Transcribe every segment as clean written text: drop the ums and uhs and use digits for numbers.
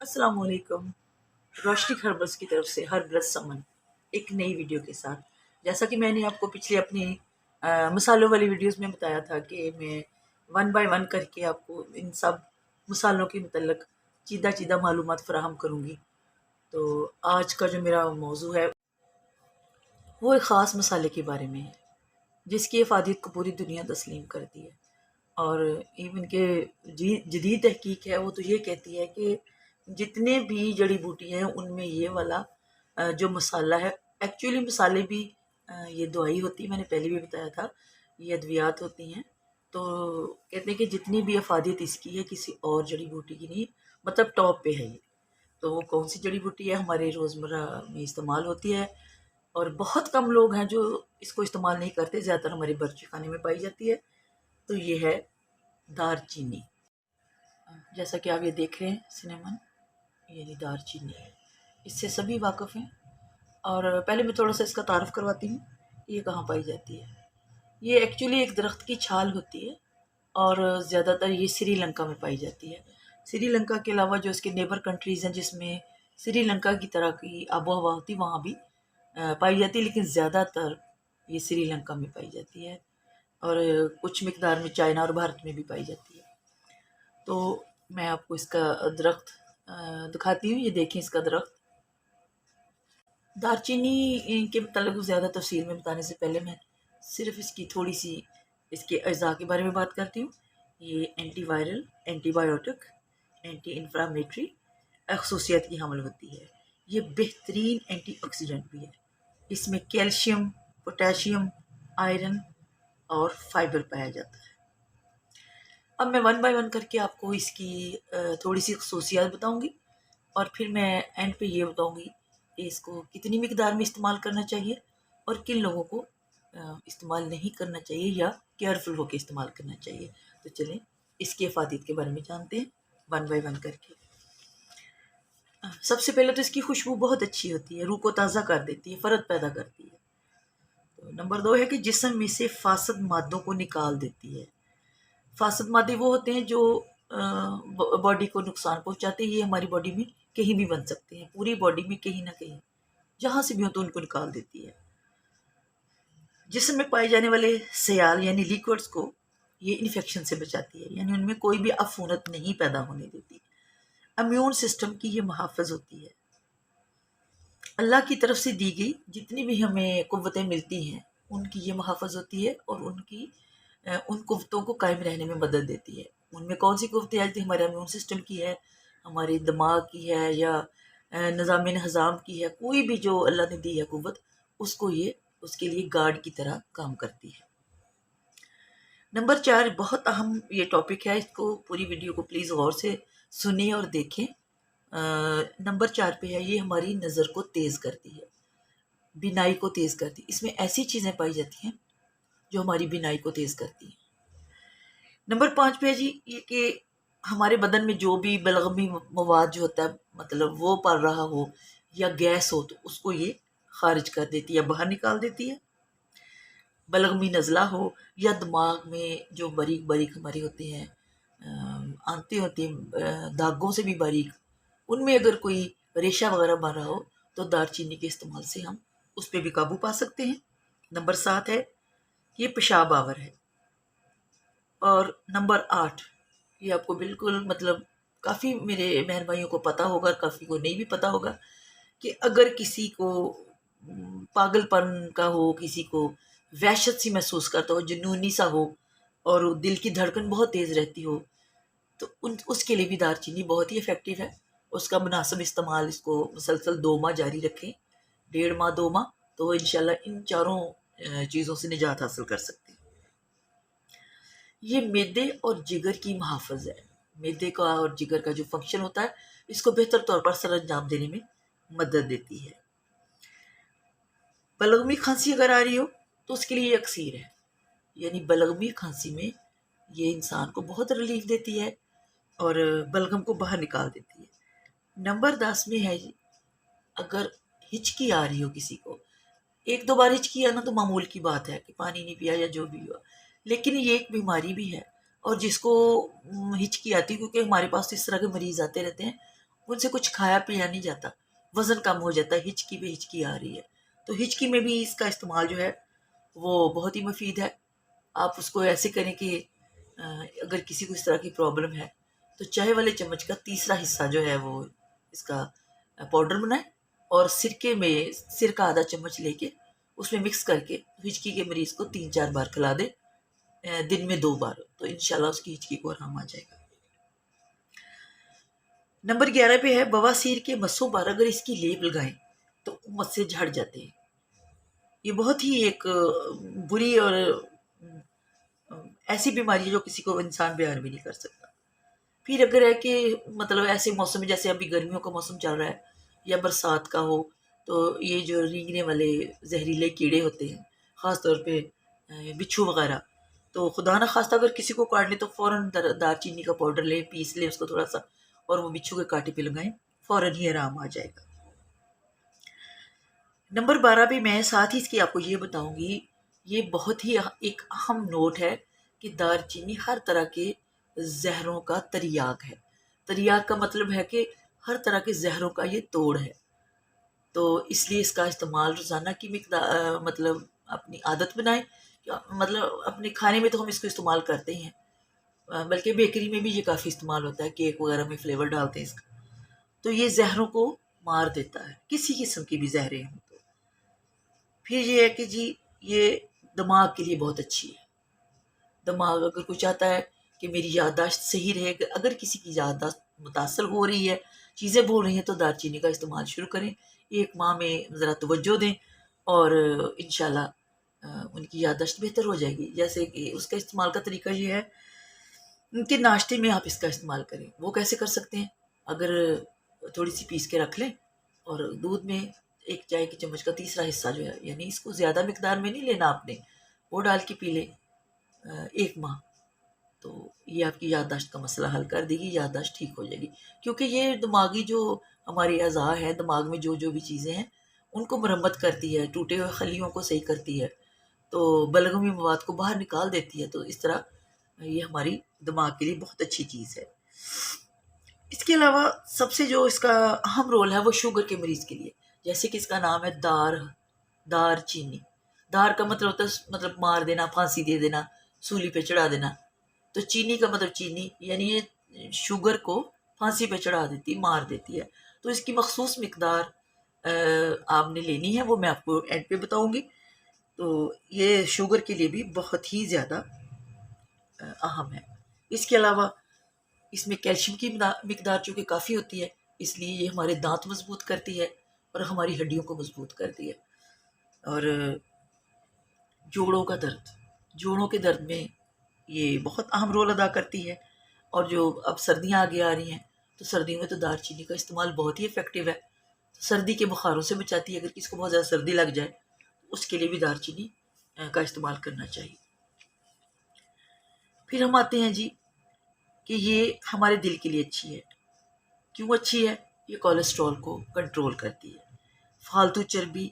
السلام علیکم۔ روشنی خربس کی طرف سے ہر برس سمن ایک نئی ویڈیو کے ساتھ، جیسا کہ میں نے آپ کو پچھلی اپنی مسالوں والی ویڈیوز میں بتایا تھا کہ میں ون بائی ون کر کے آپ کو ان سب مسالوں کے متعلق چیدہ چیدہ معلومات فراہم کروں گی۔ تو آج کا جو میرا موضوع ہے وہ ایک خاص مسالے کے بارے میں ہے جس کی افادیت کو پوری دنیا تسلیم کرتی ہے، اور ایون کہ جدید تحقیق ہے وہ تو یہ کہتی ہے کہ جتنے بھی جڑی بوٹی ہیں ان میں یہ والا جو مسالہ ہے، ایکچولی مسالے بھی یہ دوائی ہوتی ہے، میں نے پہلے بھی بتایا تھا یہ ادویات ہوتی ہیں۔ تو کہتے ہیں کہ جتنی بھی افادیت اس کی ہے کسی اور جڑی بوٹی کی نہیں، مطلب ٹاپ پہ ہے یہ۔ تو وہ کون سی جڑی بوٹی ہے ہمارے روزمرہ میں استعمال ہوتی ہے، اور بہت کم لوگ ہیں جو اس کو استعمال نہیں کرتے، زیادہ تر ہمارے برچی خانے میں پائی جاتی ہے۔ تو یہ ہے دار چینی، جیسا کہ آپ یہ دیکھ رہے ہیں سنیمن، یہ دار چینی ہے، اس سے سبھی واقف ہیں۔ اور پہلے میں تھوڑا سا اس کا تعارف کرواتی ہوں، یہ کہاں پائی جاتی ہے۔ یہ ایکچولی ایک درخت کی چھال ہوتی ہے، اور زیادہ تر یہ سری لنکا میں پائی جاتی ہے۔ سری لنکا کے علاوہ جو اس کے نیبر کنٹریز ہیں جس میں سری لنکا کی طرح کی آب و ہوا ہوتی وہاں بھی پائی جاتی ہے، لیکن زیادہ تر یہ سری لنکا میں پائی جاتی ہے، اور کچھ مقدار میں چائنا اور بھارت میں بھی پائی جاتی ہے۔ تو میں آپ کو اس کا درخت دکھاتی ہوں، یہ دیکھیں اس کا درخت۔ دار چینی کے متعلق زیادہ تفصیل میں بتانے سے پہلے میں صرف اس کی تھوڑی سی اس کے اجزاء کے بارے میں بات کرتی ہوں۔ یہ antiviral, antibiotic, anti inflammatory خصوصیت کی حامل ہوتی ہے۔ یہ بہترین اینٹی آکسیڈنٹ بھی ہے، اس میں کیلشیم، پوٹیشیم، آئرن اور فائبر پایا جاتا ہے۔ اب میں ون بائی ون کر کے آپ کو اس کی تھوڑی سی خصوصیات بتاؤں گی، اور پھر میں اینڈ پہ یہ بتاؤں گی کہ اس کو کتنی مقدار میں استعمال کرنا چاہیے اور کن لوگوں کو استعمال نہیں کرنا چاہیے یا کیئرفل ہو کے استعمال کرنا چاہیے۔ تو چلیں اس کی افادیت کے بارے میں جانتے ہیں ون بائی ون کر کے۔ سب سے پہلے تو اس کی خوشبو بہت اچھی ہوتی ہے، روح کو تازہ کر دیتی ہے، فرد پیدا کرتی ہے۔ تو نمبر 2 ہے کہ جسم میں سے فاسد مادوں کو نکال دیتی ہے۔ فاسد مادے وہ ہوتے ہیں جو باڈی کو نقصان پہنچاتے ہیں، یہ ہماری باڈی میں کہیں بھی بن سکتے ہیں، پوری باڈی میں کہیں نہ کہیں جہاں سے بھی ہو تو ان کو نکال دیتی ہے۔ جسم میں پائے جانے والے سیال یعنی لیکوڈز کو یہ انفیکشن سے بچاتی ہے، یعنی ان میں کوئی بھی عفونت نہیں پیدا ہونے دیتی۔ امیون سسٹم کی یہ محافظ ہوتی ہے۔ اللہ کی طرف سے دی گئی جتنی بھی ہمیں قوتیں ملتی ہیں ان کی یہ محافظ ہوتی ہے، اور ان قوتوں کو قائم رہنے میں مدد دیتی ہے۔ ان میں کون سی قوتیں آتی ہیں؟ ہمارے امیون سسٹم کی ہے، ہمارے دماغ کی ہے، یا نظام انہضام کی ہے، کوئی بھی جو اللہ نے دی ہے قوت، اس کو یہ اس کے لیے گارڈ کی طرح کام کرتی ہے۔ نمبر 4 بہت اہم یہ ٹاپک ہے، اس کو پوری ویڈیو کو پلیز غور سے سنیں اور دیکھیں۔ نمبر 4 پہ ہے یہ ہماری نظر کو تیز کرتی ہے، بینائی کو تیز کرتی ہے۔ اس میں ایسی چیزیں پائی جاتی ہیں جو ہماری بینائی کو تیز کرتی ہیں۔ نمبر 5 پہ ہے جی یہ کہ ہمارے بدن میں جو بھی بلغمی مواد جو ہوتا ہے، مطلب وہ پڑ رہا ہو یا گیس ہو تو اس کو یہ خارج کر دیتی ہے، باہر نکال دیتی ہے۔ بلغمی نزلہ ہو یا دماغ میں جو باریک باریک ہمارے ہوتے ہیں آنتے ہوتی ہیں دھاگوں سے بھی باریک، ان میں اگر کوئی ریشہ وغیرہ بن رہا ہو تو دار چینی کے استعمال سے ہم اس پہ بھی قابو پا سکتے ہیں۔ نمبر 7 ہے یہ پیشاب آور ہے۔ اور نمبر 8 یہ آپ کو بالکل مطلب کافی میرے بہن بھائیوں کو پتہ ہوگا، کافی کو نہیں بھی پتہ ہوگا، کہ اگر کسی کو پاگل پن کا ہو، کسی کو وحشت سی محسوس کرتا ہو، جنونی سا ہو، اور دل کی دھڑکن بہت تیز رہتی ہو، تو اس کے لیے بھی دار چینی بہت ہی افیکٹو ہے۔ اس کا مناسب استعمال، اس کو مسلسل 2 ماہ جاری رکھیں، 1.5 ماہ 2 ماہ، تو انشاءاللہ ان چاروں چیزوں سے نجات حاصل کر سکتے ہیں۔ یہ معدے اور جگر کی محافظ ہے۔ معدے کا اور جگر کا جو فنکشن ہوتا ہے اس کو بہتر طور پر سر انجام دینے میں مدد دیتی ہے۔ بلغمی کھانسی اگر آ رہی ہو تو اس کے لیے یہ اکسیر ہے، یعنی بلغمی کھانسی میں یہ انسان کو بہت ریلیف دیتی ہے اور بلغم کو باہر نکال دیتی ہے۔ نمبر 10 میں ہے اگر ہچکی آ رہی ہو کسی کو، 1-2 بار ہچکی آنا تو معمول کی بات ہے کہ پانی نہیں پیا یا جو بھی ہوا، لیکن یہ ایک بیماری بھی ہے، اور جس کو ہچکی آتی ہے، کیونکہ ہمارے پاس اس طرح کے مریض آتے رہتے ہیں، ان سے کچھ کھایا پیا نہیں جاتا، وزن کم ہو جاتا ہے، ہچکی پہ ہچکی آ رہی ہے، تو ہچکی میں بھی اس کا استعمال جو ہے وہ بہت ہی مفید ہے۔ آپ اس کو ایسے کریں کہ اگر کسی کو اس طرح کی پرابلم ہے تو چائے والے چمچ کا تیسرا حصہ جو ہے وہ اس کا پاؤڈر بنائیں، اور سرکے میں سرکہ آدھا چمچ لے کے اس میں مکس کر کے ہچکی کے مریض کو 3-4 بار کھلا دیں، دن میں 2 بار، تو انشاءاللہ اس کی ہچکی کو آرام آ جائے گا۔ نمبر 11 پہ ہے بواسیر کے مسوں پر اگر اس کی لیپ لگائیں تو مس سے جھڑ جاتے ہیں۔ یہ بہت ہی ایک بری اور ایسی بیماری ہے جو کسی کو انسان بیان بھی نہیں کر سکتا۔ پھر اگر ہے کہ مطلب ایسے موسم میں جیسے ابھی گرمیوں کا موسم چل رہا ہے یا برسات کا ہو، تو یہ جو رینگنے والے زہریلے کیڑے ہوتے ہیں، خاص طور پہ بچھو وغیرہ، تو خدا نہ خواستہ اگر کسی کو کاٹ لے تو فوراً دار چینی کا پاؤڈر لے، پیس لے اس کو تھوڑا سا، اور وہ بچھو کے کانٹے پہ لگائیں، فوراً ہی آرام آ جائے گا۔ نمبر 12 پہ میں ساتھ ہی اس کی آپ کو یہ بتاؤں گی، یہ بہت ہی ایک اہم نوٹ ہے کہ دار چینی ہر طرح کے زہروں کا تریاک ہے۔ تریاک کا مطلب ہے کہ ہر طرح کے زہروں کا یہ توڑ ہے، تو اس لیے اس کا استعمال روزانہ کی مقدار مطلب اپنی عادت بنائیں، مطلب اپنے کھانے میں تو ہم اس کو استعمال کرتے ہی ہیں، بلکہ بیکری میں بھی یہ کافی استعمال ہوتا ہے، کیک وغیرہ میں فلیور ڈالتے ہیں اس کا، تو یہ زہروں کو مار دیتا ہے، کسی قسم کی بھی زہریں ہوں تو۔ پھر یہ ہے کہ جی یہ دماغ کے لیے بہت اچھی ہے۔ دماغ اگر کوئی چاہتا ہے کہ میری یادداشت صحیح رہے، اگر کسی کی یادداشت متاثر ہو رہی ہے، چیزیں بھول رہی ہیں، تو دار چینی کا استعمال شروع کریں، 1 ماہ میں ذرا توجہ دیں اور انشاءاللہ ان کی یادداشت بہتر ہو جائے گی۔ جیسے کہ اس کا استعمال کا طریقہ یہ ہے کہ ناشتے میں آپ اس کا استعمال کریں۔ وہ کیسے کر سکتے ہیں؟ اگر تھوڑی سی پیس کے رکھ لیں اور دودھ میں 1 چائے کی چمچ کا تیسرا حصہ جو ہے، یعنی اس کو زیادہ مقدار میں نہیں لینا آپ نے، وہ ڈال کے پی لیں 1 ماہ، تو یہ آپ کی یادداشت کا مسئلہ حل کر دے گی، یادداشت ٹھیک ہو جائے گی، کیونکہ یہ دماغی جو ہمارے اعضاء ہیں، دماغ میں جو جو بھی چیزیں ہیں ان کو مرمت کرتی ہے، ٹوٹے ہوئے خلیوں کو صحیح کرتی ہے، تو بلغمی مواد کو باہر نکال دیتی ہے، تو اس طرح یہ ہماری دماغ کے لیے بہت اچھی چیز ہے۔ اس کے علاوہ سب سے جو اس کا اہم رول ہے وہ شوگر کے مریض کے لیے، جیسے کہ اس کا نام ہے دار چینی۔ دار کا مطلب ہوتا ہے مطلب مار دینا، پھانسی دے دینا، سولی پہ چڑھا دینا، تو چینی کا مطلب چینی، یعنی یہ شوگر کو پھانسی پہ چڑھا دیتی، مار دیتی ہے، تو اس کی مخصوص مقدار آپ نے لینی ہے، وہ میں آپ کو اینڈ پہ بتاؤں گی۔ تو یہ شوگر کے لیے بھی بہت ہی زیادہ اہم ہے۔ اس کے علاوہ اس میں کیلشیم کی مقدار چونکہ کافی ہوتی ہے، اس لیے یہ ہمارے دانت مضبوط کرتی ہے اور ہماری ہڈیوں کو مضبوط کرتی ہے۔ اور جوڑوں کے درد میں یہ بہت اہم رول ادا کرتی ہے، اور جو اب سردیاں آگے آ رہی ہیں تو سردیوں میں تو دار چینی کا استعمال بہت ہی افیکٹو ہے، سردی کے بخاروں سے بچاتی ہے، اگر کسی کو بہت زیادہ سردی لگ جائے اس کے لیے بھی دار چینی کا استعمال کرنا چاہیے۔ پھر ہم آتے ہیں جی کہ یہ ہمارے دل کے لیے اچھی ہے۔ کیوں اچھی ہے؟ یہ کولیسٹرول کو کنٹرول کرتی ہے، فالتو چربی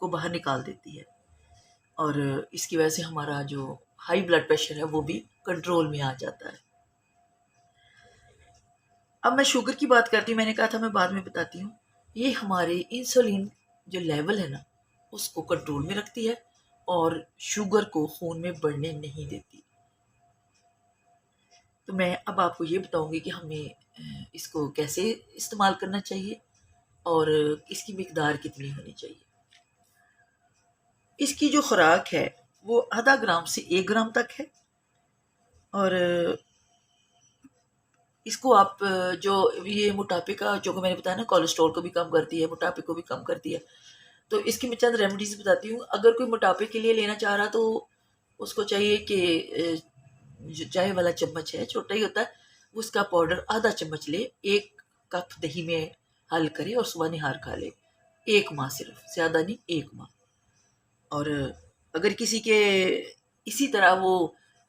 کو باہر نکال دیتی ہے، اور اس کی وجہ سے ہمارا جو ہائی بلڈ پریشر ہے وہ بھی کنٹرول میں آ جاتا ہے۔ اب میں شوگر کی بات کرتی ہوں، میں نے کہا تھا میں بعد میں بتاتی ہوں، یہ ہمارے انسولین جو لیول ہے نا اس کو کنٹرول میں رکھتی ہے اور شوگر کو خون میں بڑھنے نہیں دیتی۔ تو میں اب آپ کو یہ بتاؤں گی کہ ہمیں اس کو کیسے استعمال کرنا چاہیے اور اس کی مقدار کتنی ہونی چاہیے۔ اس کی جو خوراک ہے وہ آدھا گرام سے 1 گرام تک ہے، اور اس کو آپ جو یہ موٹاپے کا جو کہ میں نے بتایا نا، کولیسٹرول کو بھی کم کرتی ہے، موٹاپے کو بھی کم کرتی ہے، تو اس کی میں چند ریمیڈیز بتاتی ہوں۔ اگر کوئی موٹاپے کے لیے لینا چاہ رہا تو اس کو چاہیے کہ جو چائے والا چمچ ہے، چھوٹا ہی ہوتا ہے، اس کا پاؤڈر آدھا چمچ لے، 1 کپ دہی میں حل کرے اور صبح نہار کھا لے، 1 ماہ، صرف زیادہ نہیں، 1 ماہ۔ اور اگر کسی کے اسی طرح وہ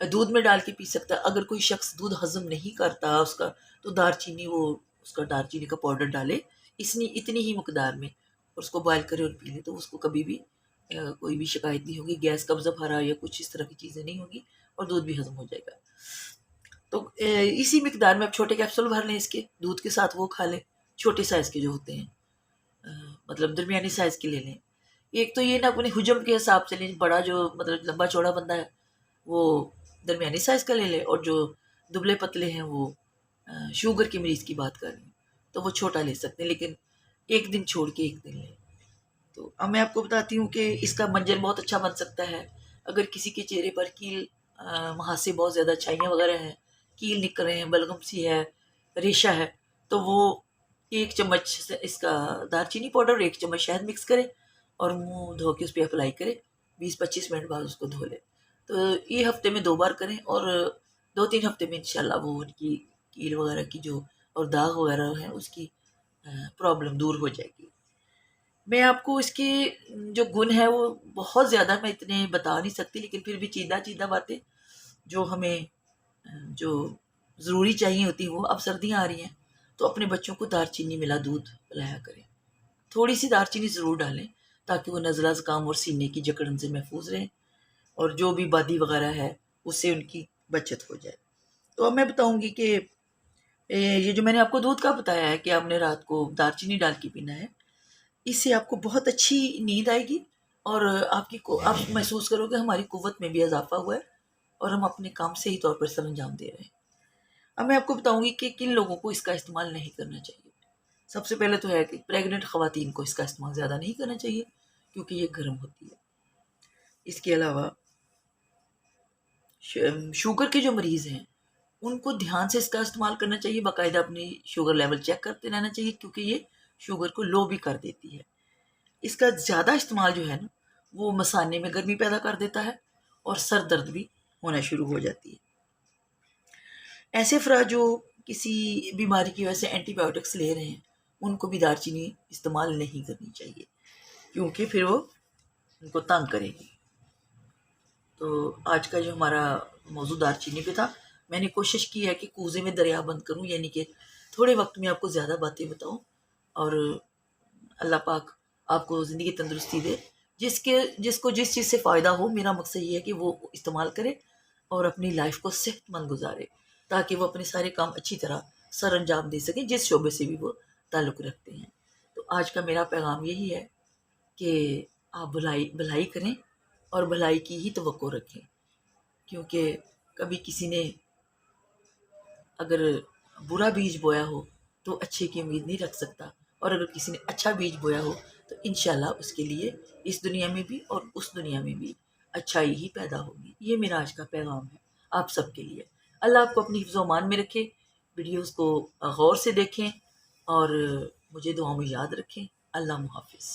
دودھ میں ڈال کے پی سکتا ہے، اگر کوئی شخص دودھ ہضم نہیں کرتا اس کا، تو دار چینی اس کا دار چینی کا پاؤڈر ڈالے اتنی ہی مقدار میں، اور اس کو بوائل کرے اور پی لے، تو اس کو کبھی بھی کوئی بھی شکایت نہیں ہوگی، گیس قبضہ بھرا یا کچھ اس طرح کی چیزیں نہیں ہوگی، اور دودھ بھی ہضم ہو جائے گا۔ تو اسی مقدار میں آپ چھوٹے کیپسول بھر لیں اس کے، دودھ کے ساتھ وہ کھا لیں، چھوٹے سائز کے جو ہوتے ہیں، مطلب درمیانی سائز کے لے لیں. ایک تو یہ نا اپنے حجم کے حساب سے لیں، بڑا جو مطلب لمبا چوڑا بندہ ہے وہ درمیانی سائز کا لے لے، اور جو دبلے پتلے ہیں وہ شوگر کے مریض کی بات کر رہی ہوں تو وہ چھوٹا لے سکتے ہیں، لیکن ایک دن چھوڑ کے ایک دن لیں. تو اب میں آپ کو بتاتی ہوں کہ اس کا منظر بہت اچھا بن سکتا ہے. اگر کسی کے چہرے پر کیل، وہاں سے بہت زیادہ چھائیاں وغیرہ ہیں، کیل نکل رہے ہیں، بلغم سی ہے، ریشہ ہے، تو وہ ایک چمچ سے اس کا دار چینی پاؤڈر اور ایک چمچ شہد مکس کرے اور منہ دھو کے اس پہ اپلائی کرے. 20-25 منٹ بعد اس کو دھو لے. تو یہ ہفتے میں 2 بار کریں، اور 2-3 ہفتے میں انشاءاللہ وہ ان کی کیل وغیرہ کی جو اور داغ وغیرہ ہیں اس کی پرابلم دور ہو جائے گی. میں آپ کو اس کے جو گن ہے وہ بہت زیادہ میں اتنے بتا نہیں سکتی، لیکن پھر بھی چیدہ چیدہ باتیں جو ہمیں جو ضروری چاہیے ہوتی ہیں وہ. اب سردیاں آ رہی ہیں تو اپنے بچوں کو دار چینی ملا دودھ پلایا کریں. تھوڑی سی دار چینی ضرور ڈالیں تاکہ وہ نزلہ زکام اور سینے کی جکڑن سے محفوظ رہیں، اور جو بھی بادی وغیرہ ہے اس سے ان کی بچت ہو جائے. تو اب میں بتاؤں گی کہ یہ جو میں نے آپ کو دودھ کا بتایا ہے کہ آپ نے رات کو دار چینی ڈال کے پینا ہے، اس سے آپ کو بہت اچھی نیند آئے گی، اور آپ محسوس کرو گے ہماری قوت میں بھی اضافہ ہوا ہے اور ہم اپنے کام صحیح طور پر سر انجام دے رہے ہیں. اب میں آپ کو بتاؤں گی کہ کن لوگوں کو اس کا استعمال نہیں کرنا چاہیے. سب سے پہلے تو ہے کہ پریگننٹ خواتین کو اس کا استعمال زیادہ نہیں کرنا چاہیے کیونکہ یہ گرم ہوتی ہے. اس کے علاوہ شوگر کے جو مریض ہیں ان کو دھیان سے اس کا استعمال کرنا چاہیے، باقاعدہ اپنی شوگر لیول چیک کرتے رہنا چاہیے کیونکہ یہ شوگر کو لو بھی کر دیتی ہے. اس کا زیادہ استعمال جو ہے نا وہ مثانے میں گرمی پیدا کر دیتا ہے اور سر درد بھی ہونا شروع ہو جاتی ہے. ایسے افراد جو کسی بیماری کی وجہ سے اینٹی بایوٹکس لے رہے ہیں ان کو بھی دار چینی استعمال نہیں کرنی چاہیے کیونکہ پھر وہ ان کو تنگ کرے گی. تو آج کا جو ہمارا موضوع دار چینی پہ تھا، میں نے کوشش کی ہے کہ کوزے میں دریا بند کروں، یعنی کہ تھوڑے وقت میں آپ کو زیادہ باتیں بتاؤں، اور اللہ پاک آپ کو زندگی تندرستی دے. جس کو جس چیز سے فائدہ ہو، میرا مقصد یہ ہے کہ وہ استعمال کرے اور اپنی لائف کو صحت مند گزارے تاکہ وہ اپنے سارے کام اچھی طرح سر انجام دے سکیں جس شعبے سے بھی وہ تعلق رکھتے ہیں. تو آج کا میرا پیغام یہی ہے کہ آپ بھلائی کریں اور بھلائی کی ہی توقع رکھیں، کیونکہ کبھی کسی نے اگر برا بیج بویا ہو تو اچھے کی امید نہیں رکھ سکتا، اور اگر کسی نے اچھا بیج بویا ہو تو انشاءاللہ اس کے لیے اس دنیا میں بھی اور اس دنیا میں بھی اچھائی ہی پیدا ہوگی. یہ میرا آج کا پیغام ہے آپ سب کے لیے. اللہ آپ کو اپنی حفظ و امان میں رکھے. ویڈیوز کو غور سے دیکھیں اور مجھے دعاؤں میں یاد رکھیں. اللہ محافظ.